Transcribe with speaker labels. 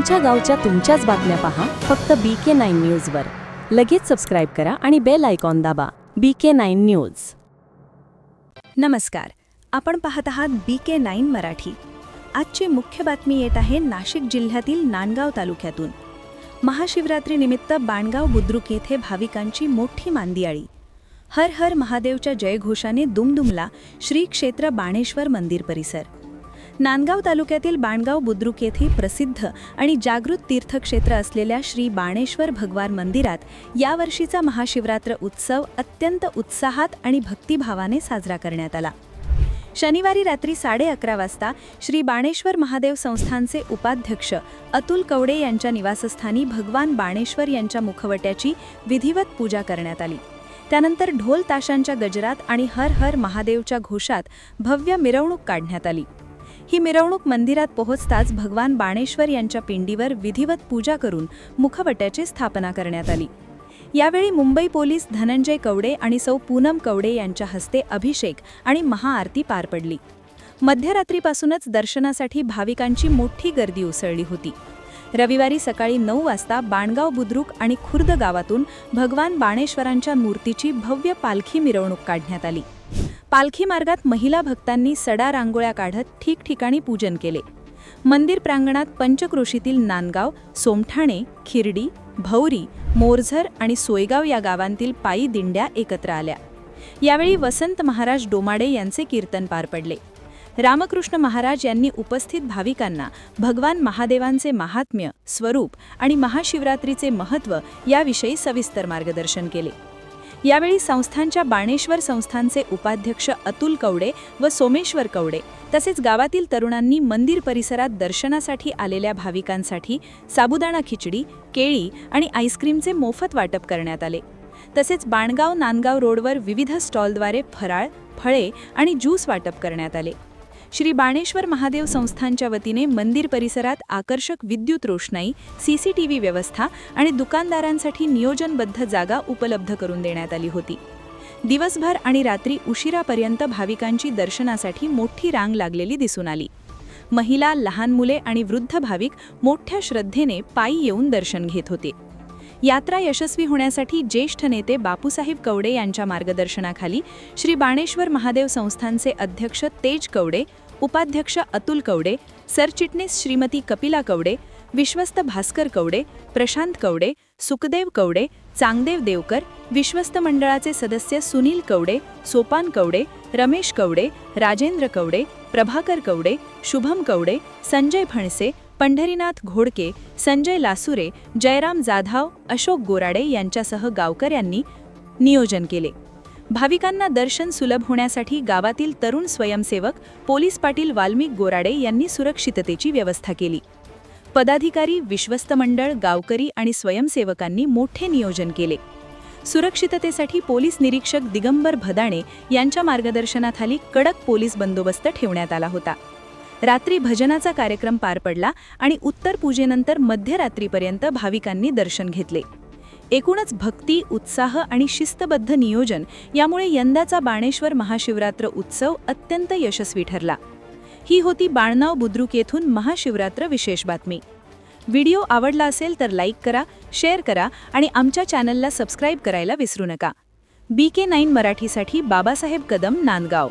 Speaker 1: तुमच्या गावच्या तुमच्याच बातम्या पहा फक्त BK9 न्यूजवर. लगेच सबस्क्राईब करा आणि बेल आयकॉन दाबा. BK9 news.
Speaker 2: नमस्कार, आपण पाहत आहात BK9 मराठी. आजची मुख्य बातमी येत आहे नाशिक जिल्ह्यातील नांदगाव तालुक्यातून. महाशिवरात्रीनिमित्त बाणगाव बुद्रुक येथे भाविकांची मोठी मांदियाळी. हर हर महादेवच्या जयघोषाने दुमदुमला श्री क्षेत्र बाणेश्वर मंदिर परिसर. नांदगाव तालुक्यातील बाणगाव बुद्रुक येथे प्रसिद्ध आणि जागृत तीर्थक्षेत्र असलेल्या श्री बाणेश्वर भगवान मंदिरात यावर्षीचा महाशिवरात्र उत्सव अत्यंत उत्साहात आणि भक्तिभावाने साजरा करण्यात आला. शनिवारी रात्री 11:30 वाजता श्री बाणेश्वर महादेव संस्थानचे उपाध्यक्ष अतुल कवडे यांच्या निवासस्थानी भगवान बाणेश्वर यांच्या मुखवट्याची विधिवत पूजा करण्यात आली. त्यानंतर ढोल ताशांच्या गजरात आणि हर हर महादेवच्या घोषात भव्य मिरवणूक काढण्यात आली. ही मिरवणूक मंदिरात पोहोचताच भगवान बाणेश्वर यांच्या पिंडीवर विधिवत पूजा करून मुखवट्याची स्थापना करण्यात आली. यावेळी मुंबई पोलीस धनंजय कवडे आणि सौ पूनम कवडे यांच्या हस्ते अभिषेक आणि महाआरती पार पडली. मध्यरात्रीपासूनच दर्शनासाठी भाविकांची मोठी गर्दी उसळली होती. रविवारी सकाळी 9 वाजता बाणगाव बुद्रुक आणि खुर्द गावातून भगवान बाणेश्वरांच्या मूर्तीची भव्य पालखी मिरवणूक काढण्यात आली. पालखी मार्गात महिला भक्तांनी सडा रांगोळ्या काढत ठिकठिकाणी पूजन केले. मंदिर प्रांगणात पंचक्रोशीतील नांदगाव, सोमठाणे, खिरडी, भौरी, मोरझर आणि सोयगाव या गावांतील पायी दिंड्या एकत्र आल्या. यावेळी वसंत महाराज डोमाडे यांचे कीर्तन पार पडले. रामकृष्ण महाराज यांनी उपस्थित भाविकांना भगवान महादेवांचे महात्म्य, स्वरूप आणि महाशिवरात्रीचे महत्त्व याविषयी सविस्तर मार्गदर्शन केले. यावेळी संस्थानच्या बाणेश्वर संस्थानचे उपाध्यक्ष अतुल कवडे व सोमेश्वर कवडे तसेच गावातील तरुणांनी मंदिर परिसरात दर्शनासाठी आलेल्या भाविकांसाठी साबुदाणा खिचडी, केळी आणि आईस्क्रीमचे मोफत वाटप करण्यात आले. तसेच बाणगाव नांदगाव रोडवर विविध स्टॉलद्वारे फराळ, फळे आणि ज्यूस वाटप करण्यात आले. श्री बाणेश्वर महादेव संस्थानच्या वतीने मंदिर परिसरात आकर्षक विद्युत रोषणाई, CCTV व्यवस्था आणि दुकानदारांसाठी नियोजनबद्ध जागा उपलब्ध करून देण्यात आली होती. दिवसभर आणि रात्री उशिरापर्यंत भाविकांची दर्शनासाठी मोठी रांग लागलेली दिसून आली. महिला, लहान मुले आणि वृद्ध भाविक मोठ्या श्रद्धेने पायी येऊन दर्शन घेत होते. यात्रा यशस्वी होण्यासाठी ज्येष्ठ नेते बापूसाहेब कवडे यांच्या मार्गदर्शनाखाली श्री बाणेश्वर महादेव संस्थानचे अध्यक्ष तेज कवडे, उपाध्यक्ष अतुल कवडे, सरचिटणीस श्रीमती कपिला कवडे, विश्वस्त भास्कर कवडे, प्रशांत कवडे, सुखदेव कवडे, चांगदेव देवकर, विश्वस्त मंडळाचे सदस्य सुनील कवडे, सोपान कवडे, रमेश कवडे, राजेंद्र कवडे, प्रभाकर कवडे, शुभम कवडे, संजय फणसे, पंढरीनाथ घोडके, संजय लासुरे, जयराम जाधव, अशोक गोराडे यांच्यासह गावकऱ्यांनी नियोजन केले. भाविकांना दर्शन सुलभ होण्यासाठी गावातील तरुण स्वयंसेवक पोलीस पाटील वाल्मिक गोराडे यांनी सुरक्षिततेची व्यवस्था केली. पदाधिकारी, विश्वस्त मंडळ, गावकरी आणि स्वयंसेवकांनी मोठे नियोजन केले. सुरक्षिततेसाठी पोलीस निरीक्षक दिगंबर भदाणे यांच्या मार्गदर्शनाखाली कडक पोलीस बंदोबस्त ठेवण्यात आला होता. रात्री भजनाचा कार्यक्रम पार पडला आणि उत्तर पूजेनंतर मध्यरात्रीपर्यंत भाविकांनी दर्शन घेतले. एकूणच भक्ती, उत्साह आणि शिस्तबद्ध नियोजन यामुळे यंदाचा बाणेश्वर महाशिवरात्र उत्सव अत्यंत यशस्वी ठरला. ही होती बाणगाव बुद्रुक येथून महाशिवरात्र विशेष बातमी. व्हिडिओ आवडला असेल तर लाईक करा, शेअर करा आणि आमच्या चॅनलला सबस्क्राईब करायला विसरू नका. BK9 मराठीसाठी बाबासाहेब कदम, नांदगाव.